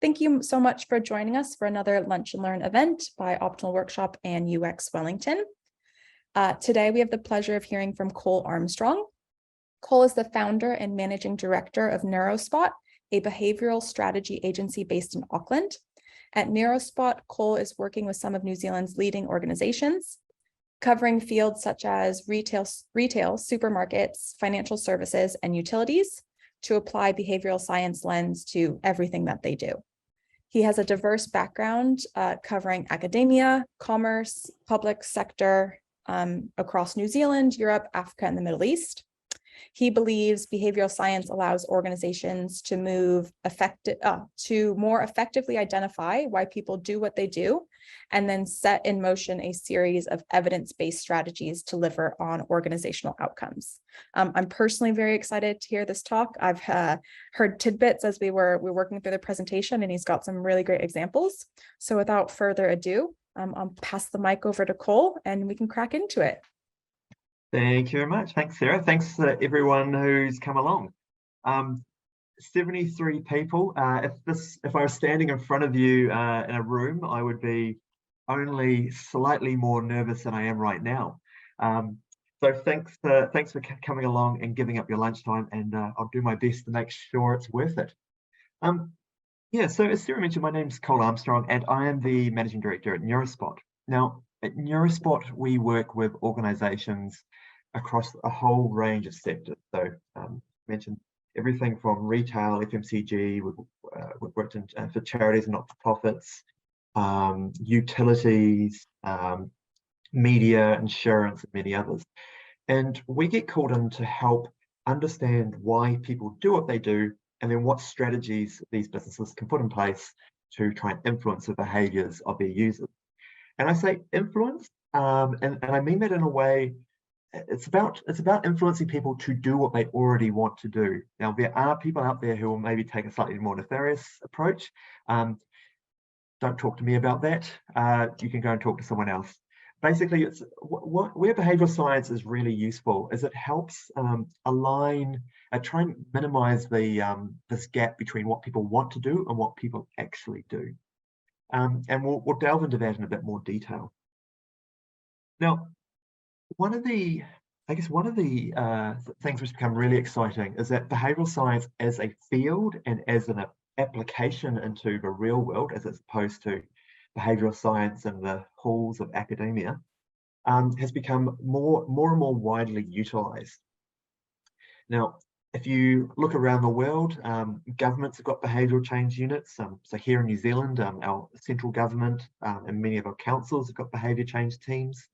Thank you so much for joining us for another Lunch and Learn event by Optimal Workshop and UX Wellington. Today, we have the pleasure of hearing from Cole Armstrong. Cole is the founder and managing director of NeuroSpot, a behavioral strategy agency based in Auckland. At NeuroSpot, Cole is working with some of New Zealand's leading organizations, covering fields such as retail, supermarkets, financial services, and utilities to apply behavioral science lens to everything that they do. He has a diverse background covering academia, commerce, public sector across New Zealand, Europe, Africa, and the Middle East. He believes behavioral science allows organizations to more effectively identify why people do what they do, and then set in motion a series of evidence-based strategies to deliver on organizational outcomes. I'm personally very excited to hear this talk. I've heard tidbits as we were working through the presentation, and he's got some really great examples. So without further ado, I'll pass the mic over to Cole, and we can crack into it. Thank you very much. Thanks, Sarah. Thanks to everyone who's come along. 73 people. If I was standing in front of you in a room, I would be only slightly more nervous than I am right now. So thanks for coming along and giving up your lunchtime, and I'll do my best to make sure it's worth it. So as Sarah mentioned, my name's Cole Armstrong, and I am the managing director at NeuroSpot. Now, at NeuroSpot, we work with organizations across a whole range of sectors. So mentioned everything from retail, FMCG, we've worked for charities and not-for-profits, utilities, media, insurance, and many others. And we get called in to help understand why people do what they do, and then what strategies these businesses can put in place to try and influence the behaviors of their users. And I say influence, and I mean that in a way, it's about influencing people to do what they already want to do. Now, there are people out there who will maybe take a slightly more nefarious approach. Don't talk to me about that. You can go and talk to someone else. Basically, it's where behavioral science is really useful is it helps align, try and minimize this gap between what people want to do and what people actually do. And we'll delve into that in a bit more detail. Now, one of the things which become really exciting is that behavioral science as a field and as an application into the real world, as opposed to behavioral science in the halls of academia, has become more and more widely utilized. Now, if you look around the world, governments have got behavioural change units. So here in New Zealand, our central government and many of our councils have got behaviour change teams.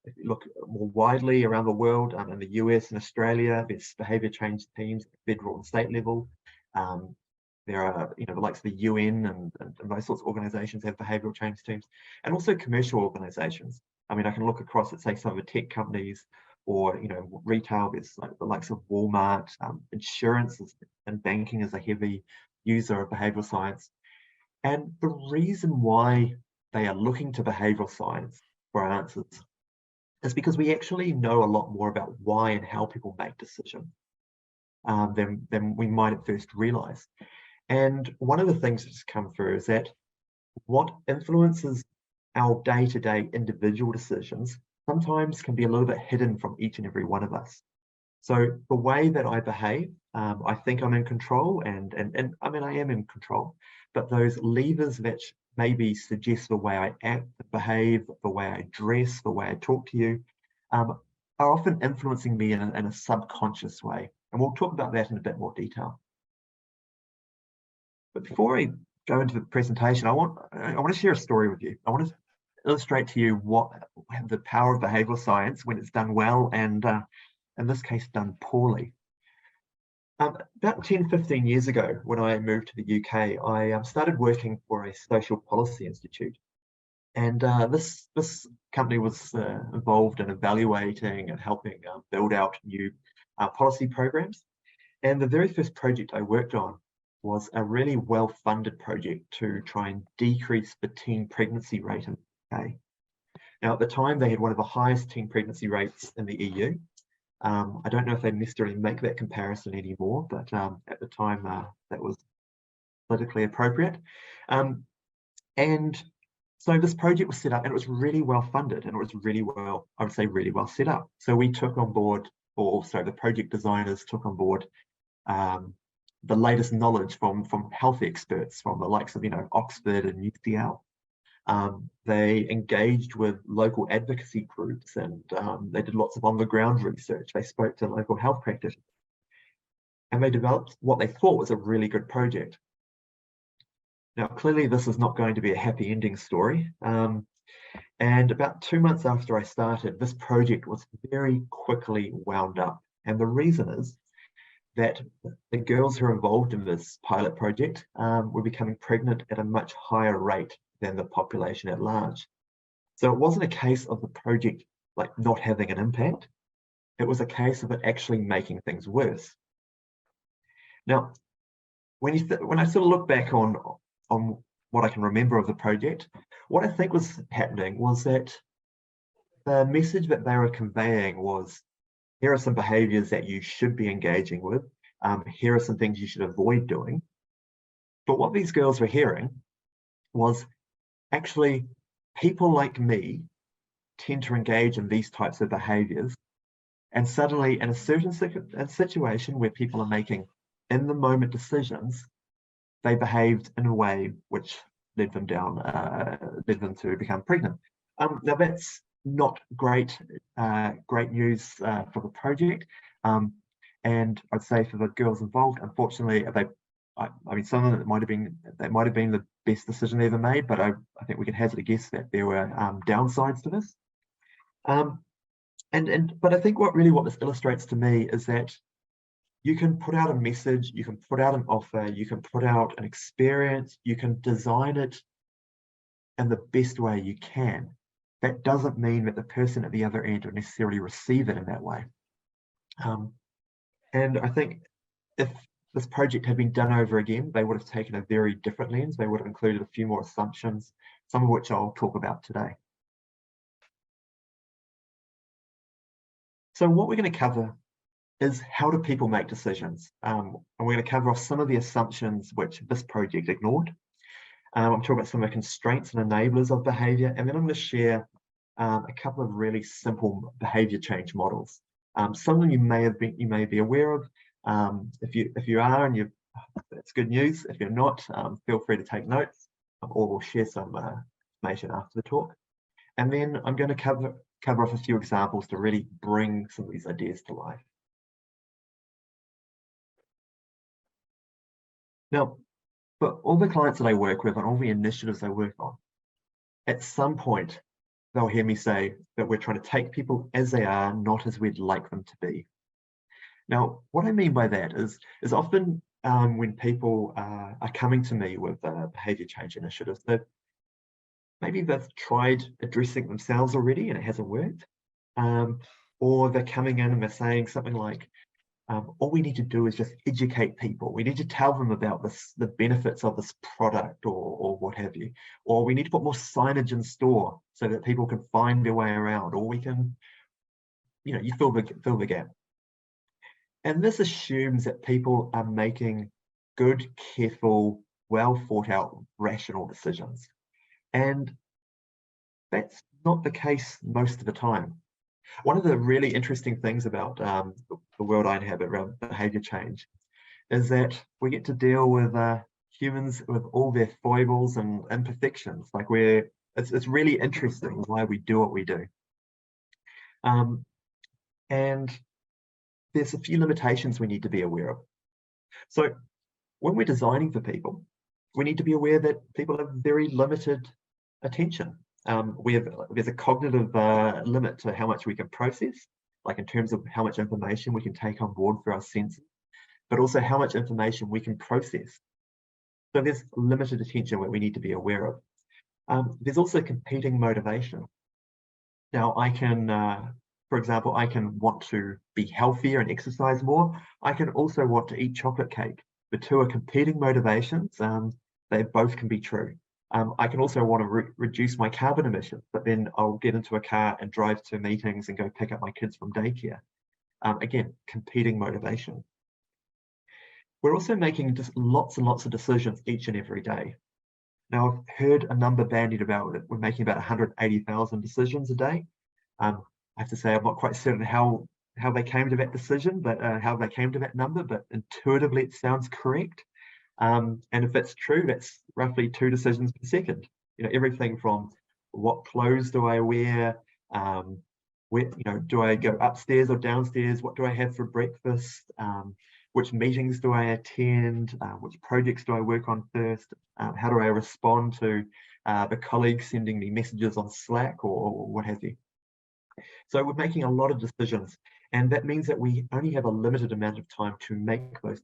If you look more widely around the world, in the US and Australia, there's behaviour change teams at federal and state level. There are, the likes of the UN and those sorts of organisations have behavioural change teams, and also commercial organisations. I mean, I can look across at, say, some of the tech companies, or retail. There's like the likes of Walmart. Insurance and banking is a heavy user of behavioural science, and the reason why they are looking to behavioural science for answers is because we actually know a lot more about why and how people make decisions than we might at first realise. And one of the things that's come through is that what influences our day-to-day individual decisions sometimes can be a little bit hidden from each and every one of us. So the way that I behave, I think I'm in control, and I mean, I am in control, but those levers that maybe suggest the way I act, behave, the way I dress, the way I talk to you, are often influencing me in a subconscious way. And we'll talk about that in a bit more detail. But before I go into the presentation, I want to share a story with you. I want to illustrate to you what the power of behavioural science when it's done well, and in this case, done poorly. About 10, 15 years ago, when I moved to the UK, I started working for a social policy institute. And this company was involved in evaluating and helping build out new policy programs. And the very first project I worked on was a really well-funded project to try and decrease the teen pregnancy rate in the UK. Now, at the time, they had one of the highest teen pregnancy rates in the EU. I don't know if they necessarily make that comparison anymore, but at the time, that was politically appropriate. And so this project was set up, and it was really well funded, and it was really well, I would say, really well set up. So we took on board, or sorry, the project designers took on board the latest knowledge from health experts, from the likes of, Oxford and UCL. They engaged with local advocacy groups, and they did lots of on-the-ground research. They spoke to local health practitioners, and they developed what they thought was a really good project. Now, clearly, this is not going to be a happy ending story. And about 2 months after I started, this project was very quickly wound up. And the reason is that the girls who are involved in this pilot project were becoming pregnant at a much higher rate than the population at large. So it wasn't a case of the project like not having an impact. It was a case of it actually making things worse. Now, when I sort of look back on what I can remember of the project, what I think was happening was that the message that they were conveying was, here are some behaviors that you should be engaging with. Here are some things you should avoid doing. But what these girls were hearing was, actually, people like me tend to engage in these types of behaviors. And suddenly, in a certain situation where people are making in-the-moment decisions, they behaved in a way which led them to become pregnant. Now, that's not great news for the project. And I'd say for the girls involved, unfortunately, I mean, some of them, that might have been the best decision they ever made, but I think we can hazard a guess that there were downsides to this. But I think what this illustrates to me is that you can put out a message, you can put out an offer, you can put out an experience, you can design it in the best way you can. That doesn't mean that the person at the other end will necessarily receive it in that way. And I think if this project had been done over again, they would have taken a very different lens. They would have included a few more assumptions, some of which I'll talk about today. So what we're going to cover is, how do people make decisions? And we're going to cover off some of the assumptions which this project ignored. I'm talking about some of the constraints and enablers of behavior, and then I'm going to share a couple of really simple behavior change models. Some of them you may be aware of. If you are, and that's good news. If you're not, feel free to take notes, or we'll share some information after the talk. And then I'm going to cover off a few examples to really bring some of these ideas to life. Now, for all the clients that I work with and all the initiatives I work on, at some point, they'll hear me say that we're trying to take people as they are, not as we'd like them to be. Now, what I mean by that is often when people are coming to me with behavior change initiatives, that maybe they've tried addressing themselves already and it hasn't worked, or they're coming in and they're saying something like, all we need to do is just educate people. We need to tell them about the benefits of this product, or what have you. Or we need to put more signage in store so that people can find their way around, or we can, you fill the gap. And this assumes that people are making good, careful, well thought out, rational decisions. And that's not the case most of the time. One of the really interesting things about the world I inhabit around behavior change is that we get to deal with humans with all their foibles and imperfections. Like it's really interesting why we do what we do. And there's a few limitations we need to be aware of. So when we're designing for people, we need to be aware that people have very limited attention. There's a cognitive limit to how much we can process, like in terms of how much information we can take on board for our senses, but also how much information we can process. So there's limited attention where we need to be aware of. There's also competing motivation. Now, for example, I can want to be healthier and exercise more. I can also want to eat chocolate cake. The two are competing motivations. They both can be true. I can also want to reduce my carbon emissions, but then I'll get into a car and drive to meetings and go pick up my kids from daycare. Again, competing motivation. We're also making just lots and lots of decisions each and every day. Now, I've heard a number bandied about it. We're making about 180,000 decisions a day. I have to say I'm not quite certain how they came to that decision, but how they came to that number, but intuitively it sounds correct. And if that's true, that's roughly 2 decisions per second. Everything from what clothes do I wear, where, do I go upstairs or downstairs? What do I have for breakfast? Which meetings do I attend? Which projects do I work on first? How do I respond to the colleagues sending me messages on Slack or what have you? So we're making a lot of decisions, and that means that we only have a limited amount of time to make those.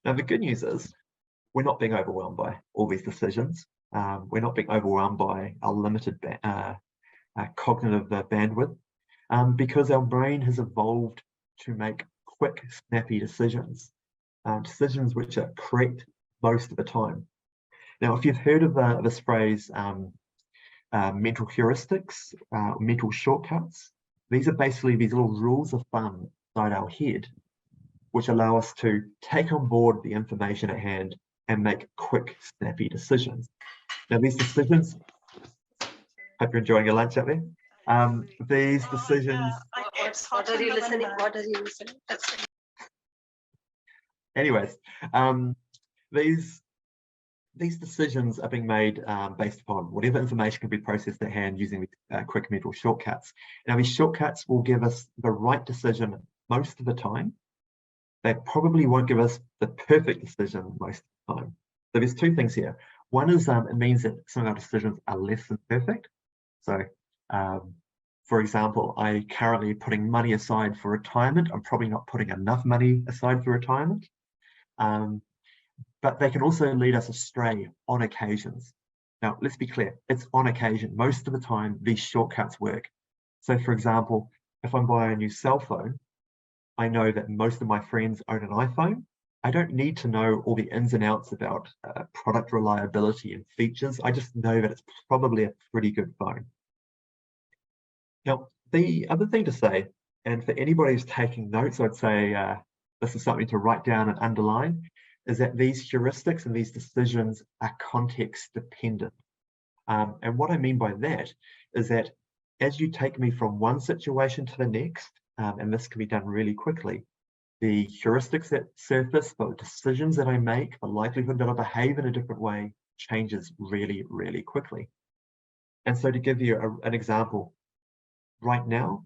Now, the good news is we're not being overwhelmed by all these decisions. We're not being overwhelmed by our limited cognitive bandwidth, because our brain has evolved to make quick, snappy decisions, decisions which are correct most of the time. Now, if you've heard of this phrase, mental heuristics, mental shortcuts, these are basically these little rules of thumb inside our head, which allow us to take on board the information at hand and make quick, snappy decisions. Now, these decisions, hope you're enjoying your lunch up there. These decisions. What are you listening? What are you listening? Anyways, these decisions are being made based upon whatever information can be processed at hand using quick mental shortcuts. Now, these shortcuts will give us the right decision most of the time. They probably won't give us the perfect decision most of the time. So there's 2 things here. One is it means that some of our decisions are less than perfect. So, for example, I currently putting money aside for retirement. I'm probably not putting enough money aside for retirement. But they can also lead us astray on occasions. Now, let's be clear, it's on occasion. Most of the time, these shortcuts work. So, for example, if I'm buying a new cell phone, I know that most of my friends own an iPhone. I don't need to know all the ins and outs about product reliability and features. I just know that it's probably a pretty good phone. Now, the other thing to say, and for anybody who's taking notes, I'd say this is something to write down and underline, is that these heuristics and these decisions are context dependent. And what I mean by that is that as you take me from one situation to the next, and this can be done really quickly, the heuristics that surface, the decisions that I make, the likelihood that I behave in a different way changes really, really quickly. And so to give you an example, right now,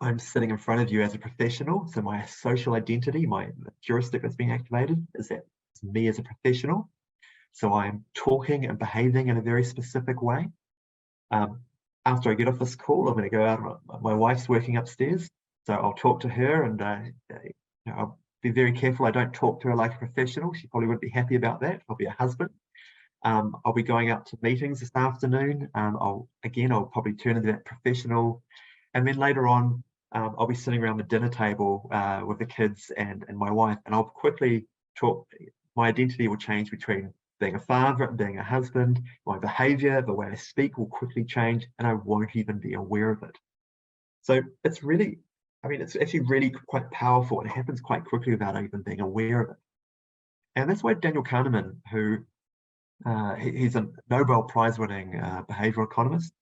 I'm sitting in front of you as a professional. So my social identity, my heuristic that's being activated is that it's me as a professional. So I'm talking and behaving in a very specific way. After I get off this call, I'm going to go out. My wife's working upstairs, so I'll talk to her, and I'll be very careful I don't talk to her like a professional. She probably wouldn't be happy about that. I'll be a husband. I'll be going out to meetings this afternoon. I'll probably turn into that professional. And then later on, I'll be sitting around the dinner table with the kids and my wife, and I'll quickly talk. My identity will change between being a father and being a husband. My behavior, the way I speak will quickly change, and I won't even be aware of it. So it's really, it's actually really quite powerful, and it happens quite quickly without even being aware of it. And that's why Daniel Kahneman, who he's a Nobel Prize-winning behavioral economist.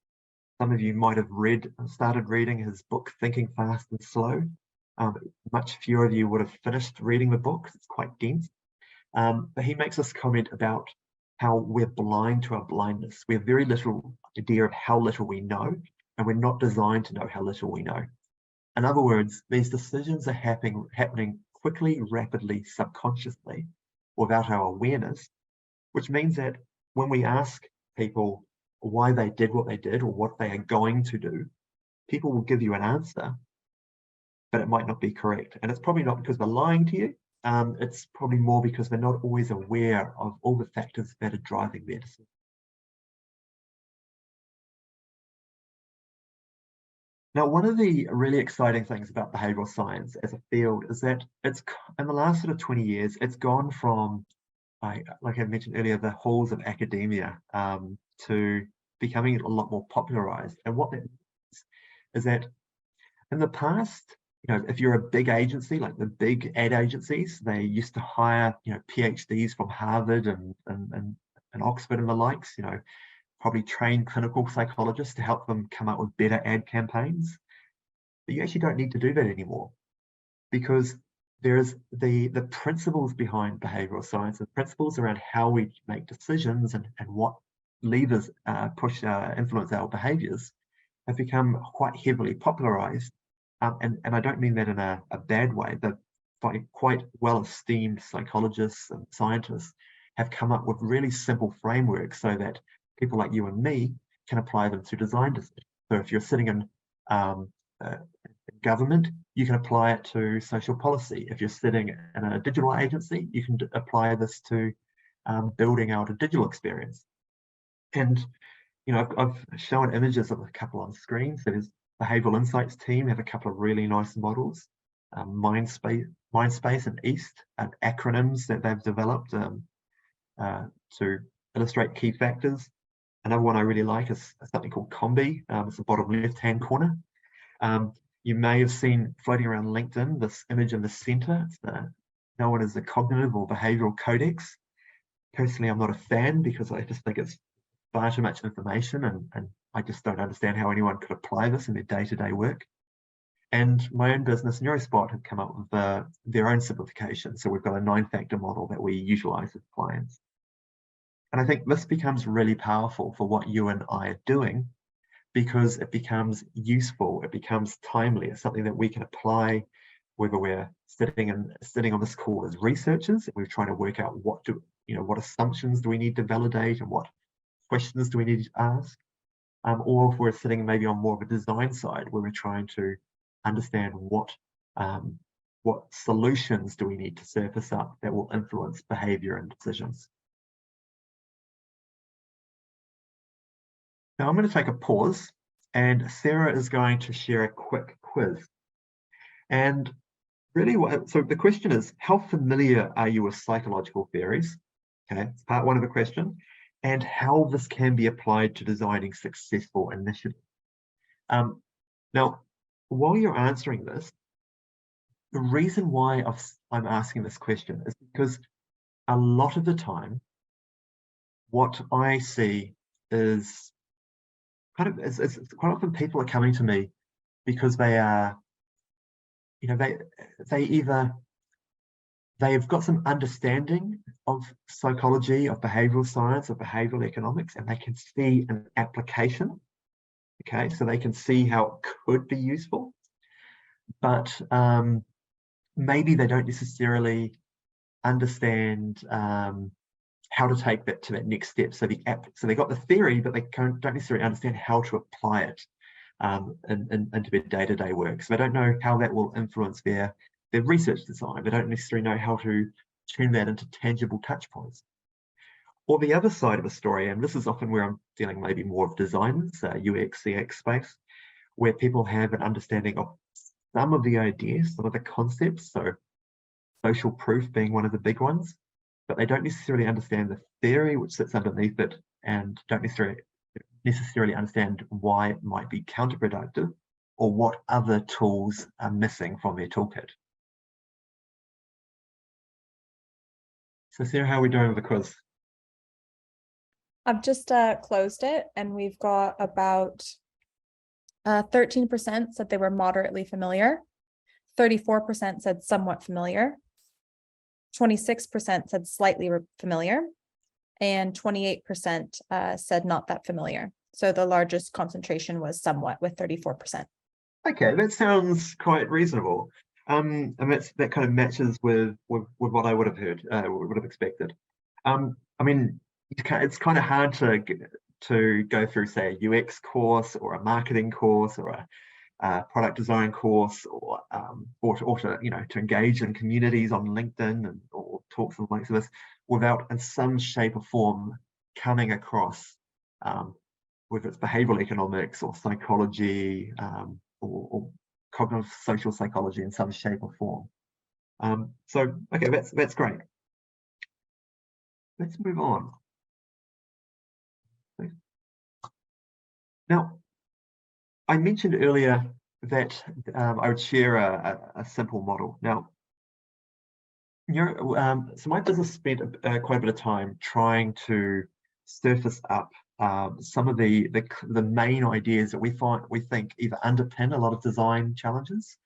Some of you might have started reading his book, Thinking Fast and Slow. Much fewer of you would have finished reading the book. It's quite dense. But he makes this comment about how we're blind to our blindness. We have very little idea of how little we know, and we're not designed to know how little we know. In other words, these decisions are happening quickly, rapidly, subconsciously, without our awareness, which means that when we ask people why they did what they did or what they are going to do, people will give you an answer, but it might not be correct. And it's probably not because they're lying to you. It's probably more because they're not always aware of all the factors that are driving their decision. Now, one of the really exciting things about behavioral science as a field is that it's, in the last sort of 20 years, it's gone from, like I mentioned earlier, the halls of academia to becoming a lot more popularized. And what that means is that in the past, if you're a big agency, like the big ad agencies, they used to hire, PhDs from Harvard and Oxford and the likes, probably trained clinical psychologists to help them come up with better ad campaigns. But you actually don't need to do that anymore, because there's the principles behind behavioral science, the principles around how we make decisions and what levers influence our behaviors have become quite heavily popularized. And I don't mean that in a bad way, but quite well-esteemed psychologists and scientists have come up with really simple frameworks so that people like you and me can apply them to design decisions. So if you're sitting in government, you can apply it to social policy. If you're sitting in a digital agency, you can apply this to building out a digital experience. And I've shown images of a couple on screen. So there's Behavioural Insights team have a couple of really nice models. Mindspace and EAST, acronyms that they've developed to illustrate key factors. Another one I really like is something called Combi. It's the bottom left-hand corner. You may have seen floating around LinkedIn this image in the center. It's known as the Cognitive or Behavioural Codex. Personally, I'm not a fan because I just think it's far too much information, and I just don't understand how anyone could apply this in their day-to-day work. And my own business, NeuroSpot, have come up with their own simplification. So we've got a 9-factor model that we utilize with clients. And I think this becomes really powerful for what you and I are doing, because it becomes useful, it becomes timely. It's something that we can apply, whether we're sitting on this call as researchers, and we're trying to work out what assumptions do we need to validate and what questions do we need to ask, or if we're sitting maybe on more of a design side where we're trying to understand what solutions do we need to surface up that will influence behavior and decisions. Now I'm going to take a pause, and Sarah is going to share a quick quiz. And really, so the question is, how familiar are you with psychological theories? Okay, it's part one of the question, and how this can be applied to designing successful initiatives. Now, while you're answering this, the reason why I'm asking this question is because a lot of the time, what I see is it's quite often people are coming to me because they are, they've got some understanding of psychology, of behavioral science, of behavioral economics, and they can see an application. Okay, so they can see how it could be useful, but maybe they don't necessarily understand how to take that to that next step. So they got the theory, but they don't necessarily understand how to apply it into their day-to-day work. So they don't know how that will influence their research design. They don't necessarily know how to turn that into tangible touch points. Or the other side of the story, and this is often where I'm dealing maybe more of designers, UX, CX space, where people have an understanding of some of the ideas, some of the concepts, so social proof being one of the big ones, but they don't necessarily understand the theory which sits underneath it, and don't necessarily understand why it might be counterproductive, or what other tools are missing from their toolkit. So Sarah, how are we doing with the quiz? I've just closed it, and we've got about 13% said they were moderately familiar, 34% said somewhat familiar, 26% said slightly familiar, and 28% said not that familiar. So the largest concentration was somewhat, with 34%. Okay, that sounds quite reasonable. And that kind of matches with what I would have heard, would have expected. I mean, it's kind of hard to go through, say, a UX course or a marketing course or a product design course, or to engage in communities on LinkedIn or talks and likes of this without, in some shape or form, coming across whether it's behavioral economics or psychology or cognitive social psychology in some shape or form. So okay, that's great. Let's move on. Now, I mentioned earlier that I would share a simple model. Now, so my business spent quite a bit of time trying to surface up some of the main ideas that we think either underpin a lot of design challenges.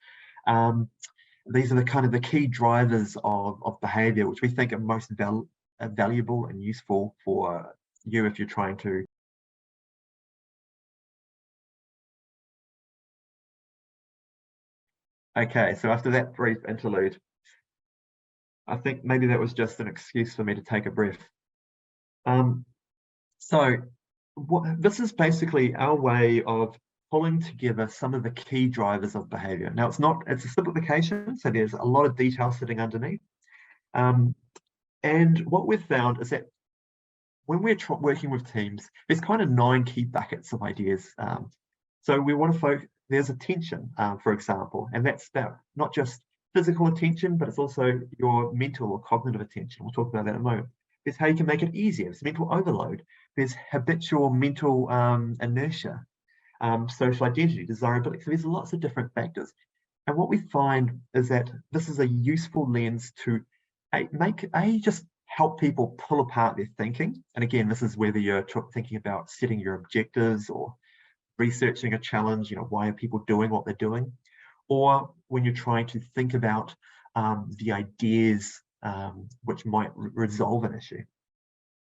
These are the kind of the key drivers of behavior, which we think are most valuable and useful for you if you're trying to. Okay, so after that brief interlude, I think maybe that was just an excuse for me to take a breath. So this is basically our way of pulling together some of the key drivers of behavior. Now, it's a simplification, so there's a lot of detail sitting underneath. And what we've found is that when we're working with teams, there's kind of 9 key buckets of ideas. So we want to focus, there's attention, for example, and that's about not just physical attention, but it's also your mental or cognitive attention. We'll talk about that in a moment. There's how you can make it easier. It's mental overload. There's habitual mental inertia, social identity, desirability. So there's lots of different factors. And what we find is that this is a useful lens to just help people pull apart their thinking. And again, this is whether you're thinking about setting your objectives or researching a challenge, why are people doing what they're doing? Or when you're trying to think about the ideas which might resolve an issue.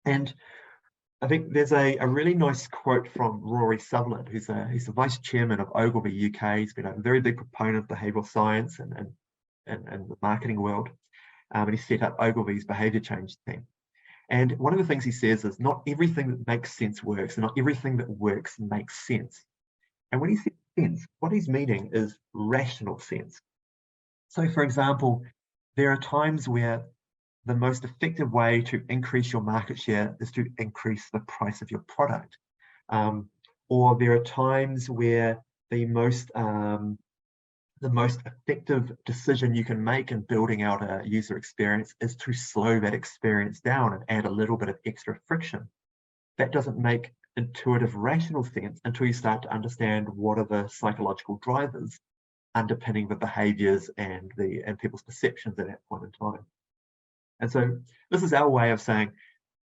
And I think there's a really nice quote from Rory Sutherland, he's the vice chairman of Ogilvy UK. He's been a very big proponent of behavioural science and the marketing world. And he set up Ogilvy's behaviour change team. And one of the things he says is not everything that makes sense works, and not everything that works makes sense. And when he says sense, what he's meaning is rational sense. So, for example, there are times where the most effective way to increase your market share is to increase the price of your product. Or there are times where the most effective decision you can make in building out a user experience is to slow that experience down and add a little bit of extra friction. That doesn't make intuitive, rational sense until you start to understand what are the psychological drivers underpinning the behaviors and people's perceptions at that point in time. And so this is our way of saying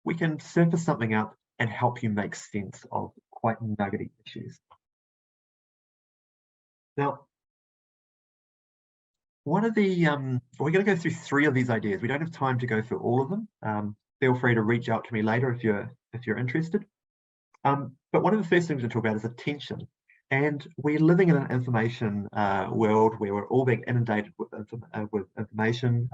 we can surface something up and help you make sense of quite nuggety issues. Now, one of the we're going to go through 3 of these ideas. We don't have time to go through all of them. Feel free to reach out to me later if you're interested. But one of the first things we talk about is attention. And we're living in an information world where we're all being inundated with information.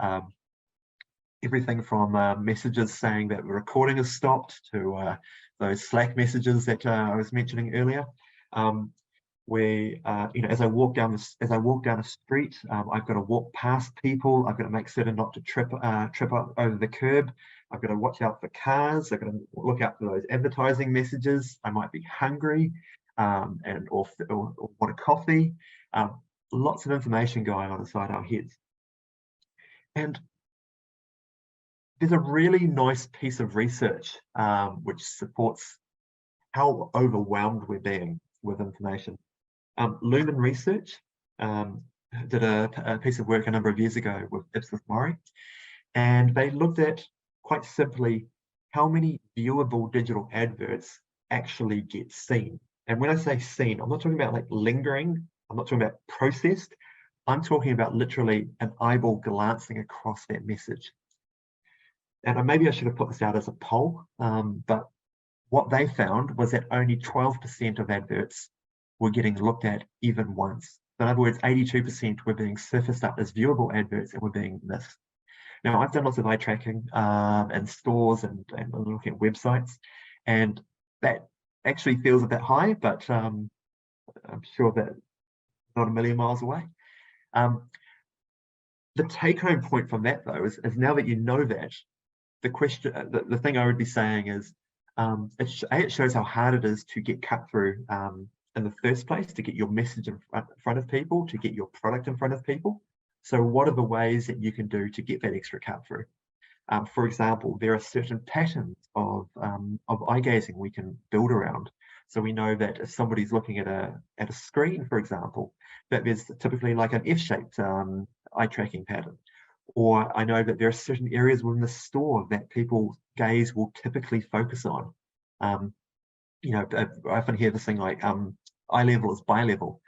Everything from messages saying that the recording is stopped to those Slack messages that I was mentioning earlier. As I walk down a street, I've got to walk past people. I've got to make certain not to trip up over the curb. I've got to watch out for cars. I've got to look out for those advertising messages. I might be hungry or want a coffee. Lots of information going on inside our heads. And there's a really nice piece of research which supports how overwhelmed we're being with information. Lumen Research did a piece of work a number of years ago with Ipsos Mori, and they looked at, quite simply, how many viewable digital adverts actually get seen. And when I say seen, I'm not talking about like lingering, I'm not talking about processed, I'm talking about literally an eyeball glancing across that message. And maybe I should have put this out as a poll, but what they found was that only 12% of adverts were getting looked at even once. In other words, 82% were being surfaced up as viewable adverts and were being missed. Now, I've done lots of eye tracking and stores and looking at websites, and that actually feels a bit high, but I'm sure that not a million miles away. The take-home point from that, though, is now that you know that, the thing I would be saying is, it shows how hard it is to get cut through in the first place, to get your message in front of people, to get your product in front of people. So what are the ways that you can do to get that extra cut through? For example, there are certain patterns of eye gazing we can build around. So we know that if somebody's looking at a screen, for example, that there's typically like an F-shaped eye tracking pattern. Or I know that there are certain areas within the store that people's gaze will typically focus on. You know, I often hear this thing like eye level is bi-level.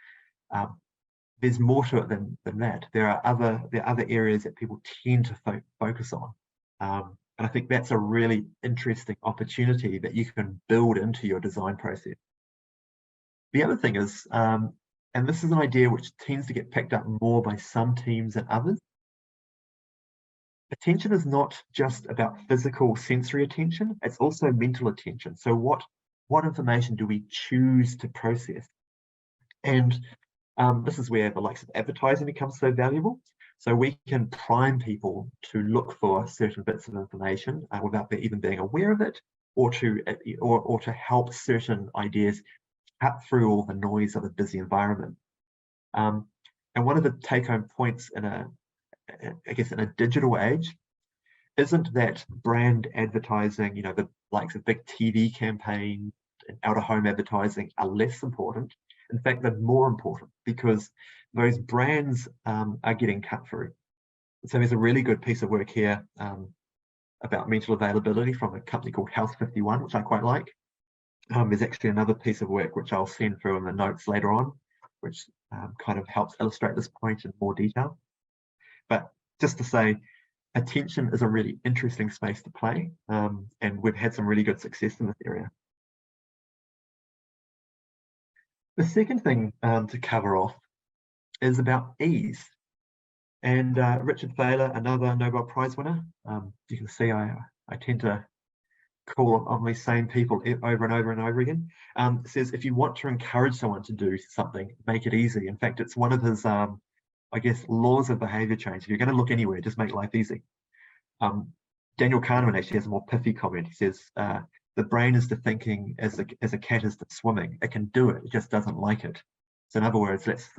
There's more to it than that. There are other areas that people tend to focus on. And I think that's a really interesting opportunity that you can build into your design process. The other thing is, and this is an idea which tends to get picked up more by some teams than others, attention is not just about physical sensory attention, it's also mental attention. So what information do we choose to process? And this is where the likes of advertising becomes so valuable. So we can prime people to look for certain bits of information without even being aware of it, or to help certain ideas cut through all the noise of a busy environment. And one of the take-home points in a digital age isn't that brand advertising, you know, the likes of big TV campaigns and out-of-home advertising are less important. In fact, they're more important because those brands are getting cut through. So there's a really good piece of work here about mental availability from a company called House 51, which I quite like. There's actually another piece of work which I'll send through in the notes later on, which kind of helps illustrate this point in more detail. But just to say, attention is a really interesting space to play, and we've had some really good success in this area. The second thing to cover off is about ease. And Richard Thaler, another Nobel Prize winner, you can see I tend to call on these same people over and over and over again, says if you want to encourage someone to do something, make it easy. In fact, it's one of his, I guess, laws of behavior change. If you're going to look anywhere, just make life easy. Daniel Kahneman actually has a more pithy comment. He says, the brain is to thinking as a cat is to swimming. It can do it, it just doesn't like it. So in other words, let's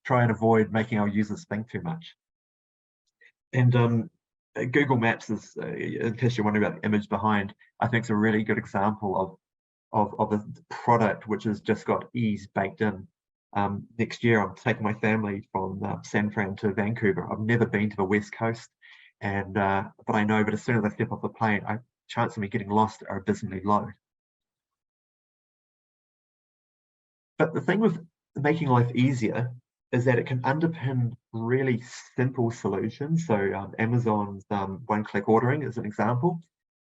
try and avoid making our users think too much. And Google Maps is, in case you're wondering about the image behind, I think it's a really good example of a product which has just got ease baked in. Next year, I'm taking my family from San Fran to Vancouver. I've never been to the West Coast, and but I know that as soon as I step off the plane, chance of me getting lost are abysmally low. But the thing with making life easier is that it can underpin really simple solutions. So Amazon's one-click ordering is an example.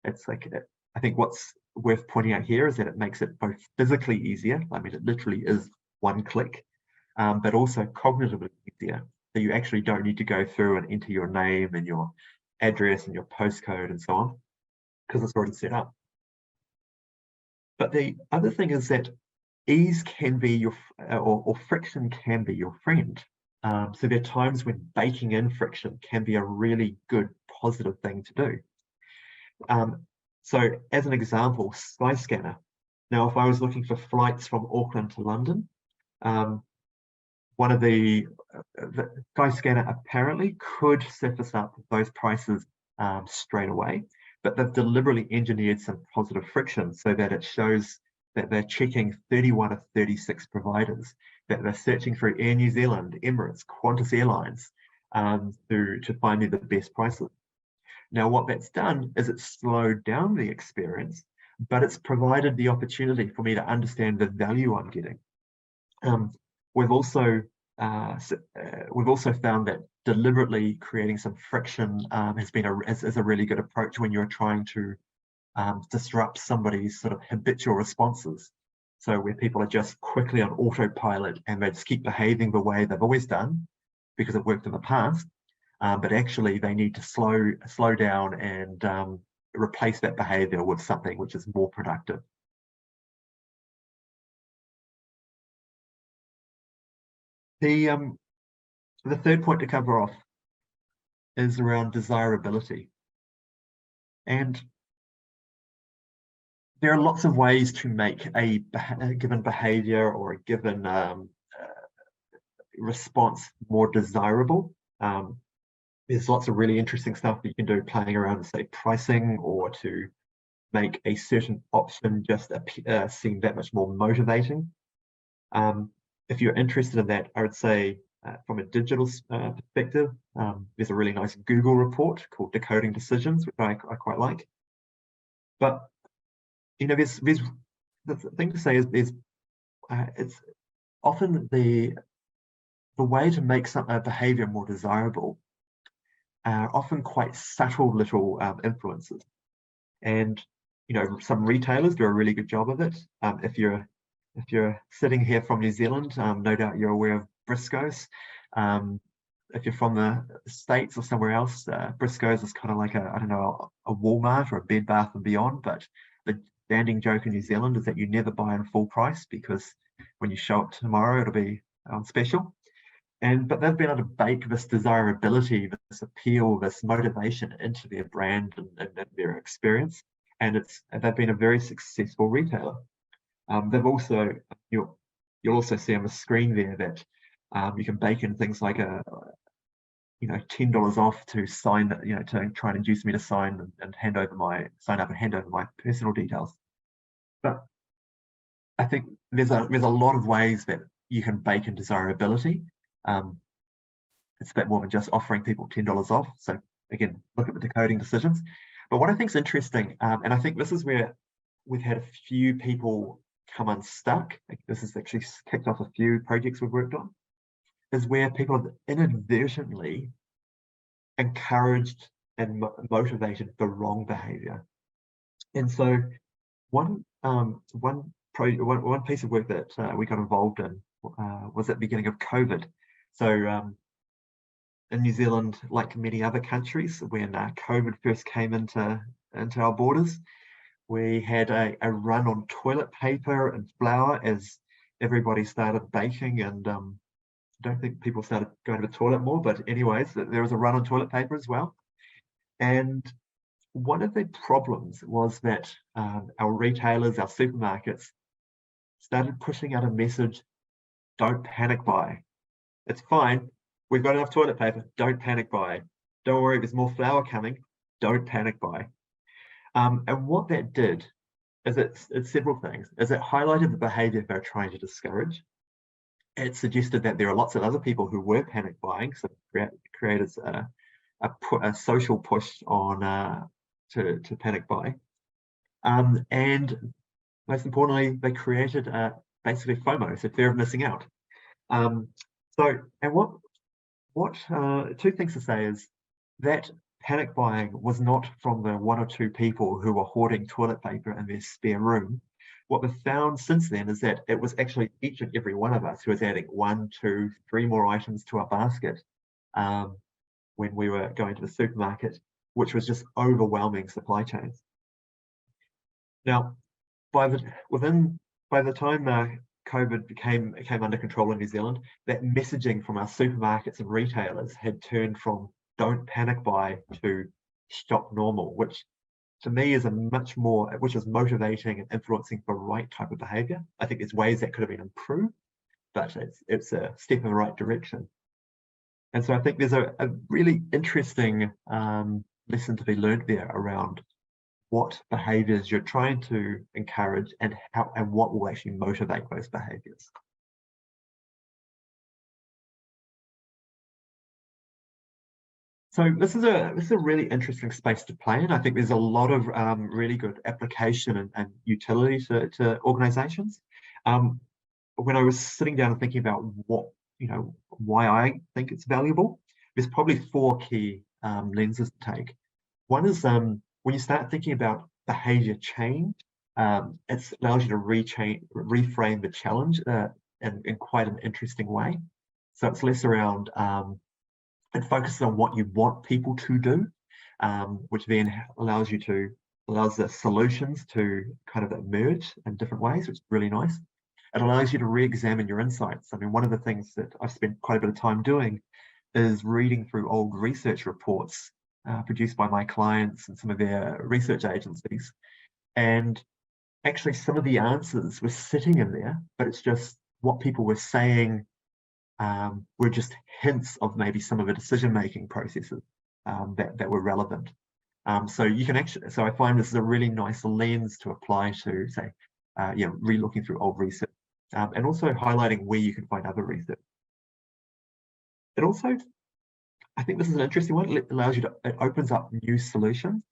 It's like, I think what's worth pointing out here is that it makes it both physically easier. I mean, it literally is one click, but also cognitively easier. So you actually don't need to go through and enter your name and your address and your postcode and so on, because it's already set up. But the other thing is that ease can be your, or friction can be your friend. So there are times when baking in friction can be a really good, positive thing to do. So as an example, Skyscanner. Now, if I was looking for flights from Auckland to London, one of the Skyscanner apparently could surface up those prices straight away, but they've deliberately engineered some positive friction so that it shows that they're checking 31 of 36 providers, that they're searching for Air New Zealand, Emirates, Qantas Airlines to find me the best prices. Now, what that's done is it's slowed down the experience, but it's provided the opportunity for me to understand the value I'm getting. We've also found that deliberately creating some friction is a really good approach when you're trying to disrupt somebody's sort of habitual responses. So where people are just quickly on autopilot and they just keep behaving the way they've always done because it worked in the past, but actually they need to slow down and replace that behavior with something which is more productive. The third point to cover off is around desirability. And there are lots of ways to make a given behavior or a given response more desirable. there's lots of really interesting stuff that you can do playing around, say, pricing, or to make a certain option just seem that much more motivating. If you're interested in that, I would say from a digital perspective, there's a really nice Google report called Decoding Decisions, which I quite like. But there's the thing to say is it's often the way to make a behavior more desirable are often quite subtle little influences. And some retailers do a really good job of it. If you're sitting here from New Zealand, no doubt you're aware of Briscoes. If you're from the States or somewhere else, Briscoes is kind of like a Walmart or a Bed Bath and Beyond. But the standing joke in New Zealand is that you never buy in full price, because when you show up tomorrow, it'll be on special. But they've been able to bake this desirability, this appeal, this motivation into their brand and their experience. And they've been a very successful retailer. They've also, you'll also see on the screen there that you can bake in things like $10 off to sign, to try and induce me to sign and sign up and hand over my personal details. But I think there's a lot of ways that you can bake in desirability. It's a bit more than just offering people $10 off. So again, look at the decoding decisions. But what I think is interesting, and I think this is where we've had a few people come unstuck. This has actually kicked off a few projects we've worked on, is where people have inadvertently encouraged and motivated the wrong behavior. And so one piece of work that we got involved in was at the beginning of COVID. So in New Zealand, like many other countries, when COVID first came into our borders, we had a run on toilet paper and flour as everybody started baking, and I don't think people started going to the toilet more, but anyways, there was a run on toilet paper as well. And one of the problems was that our retailers, our supermarkets, started pushing out a message: don't panic buy. It's fine. We've got enough toilet paper. Don't panic buy. Don't worry, there's more flour coming. Don't panic buy. And what that did is it's several things. Is it highlighted the behavior they're trying to discourage. It suggested that there are lots of other people who were panic buying, so created a social push on to panic buy. And most importantly, they created basically FOMO, so fear of missing out. What two things to say is that panic buying was not from the one or two people who were hoarding toilet paper in their spare room. What we've found since then is that it was actually each and every one of us who was adding 1, 2, 3 more items to our basket when we were going to the supermarket, which was just overwhelming supply chains. Now, by the time COVID came under control in New Zealand, that messaging from our supermarkets and retailers had turned from don't panic buy to shop normal, which to me is which is motivating and influencing the right type of behavior. I think there's ways that could have been improved, but it's a step in the right direction. And so I think there's a really interesting lesson to be learned there around what behaviors you're trying to encourage and how and what will actually motivate those behaviors. So this is a really interesting space to play in. I think there's a lot of really good application and utility to organizations. When I was sitting down and thinking about why I think it's valuable, there's probably 4 key lenses to take. One is when you start thinking about behavior change, it allows you to reframe the challenge in quite an interesting way. So it's less around, it focuses on what you want people to do, which then allows the solutions to kind of emerge in different ways, which is really nice. It allows you to re-examine your insights. I mean, one of the things that I've spent quite a bit of time doing is reading through old research reports produced by my clients and some of their research agencies. And actually some of the answers were sitting in there, but it's just what people were saying were just hints of maybe some of the decision-making processes. that were relevant. So you can actually, so I find this is a really nice lens to apply to, say, re-looking through old research, and also highlighting where you can find other research. It also, I think this is an interesting one. It allows you to, it opens up new solutions.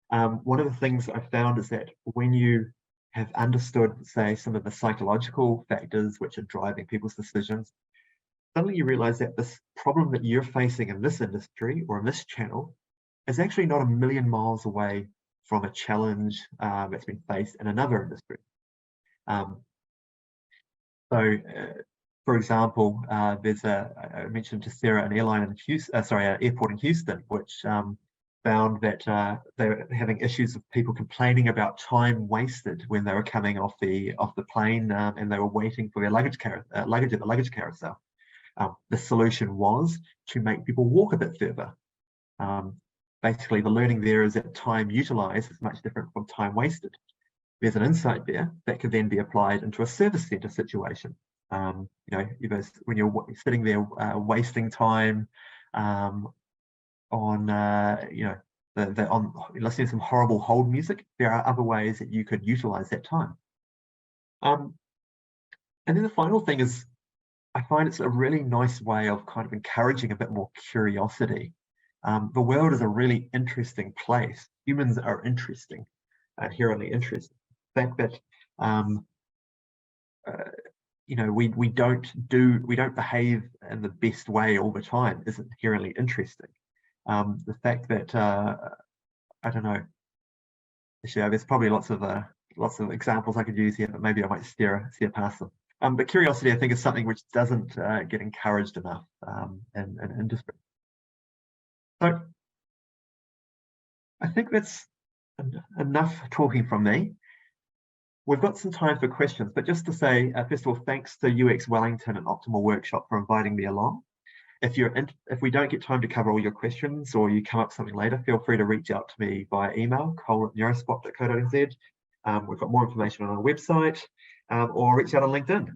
One of the things I found is that when you have understood, say, some of the psychological factors which are driving people's decisions, suddenly you realize that this problem that you're facing in this industry or in this channel is actually not a million miles away from a challenge that's been faced in another industry. For example, there's I mentioned to Sarah an airline in Houston, an airport in Houston, which found that they were having issues of people complaining about time wasted when they were coming off the plane and they were waiting for their luggage at the luggage carousel. The solution was to make people walk a bit further. Basically, the learning there is that time utilized is much different from time wasted. There's an insight there that could then be applied into a service center situation. You know, when you're sitting there wasting time on on listening to some horrible hold music, there are other ways that you could utilize that time. And then the final thing is, I find it's a really nice way of kind of encouraging a bit more curiosity. The world is a really interesting place. Humans are interesting, inherently interesting. The fact that you know, we don't behave in the best way all the time is inherently interesting. The fact that I don't know, actually, there's probably lots of examples I could use here, but maybe I might steer past them. But curiosity, I think, is something which doesn't get encouraged enough in industry. So I think that's enough talking from me. We've got some time for questions, but just to say, first of all, thanks to UX Wellington and Optimal Workshop for inviting me along. If we don't get time to cover all your questions or you come up with something later, feel free to reach out to me via email, cole@neurospot.co.nz. We've got more information on our website, or reach out on LinkedIn.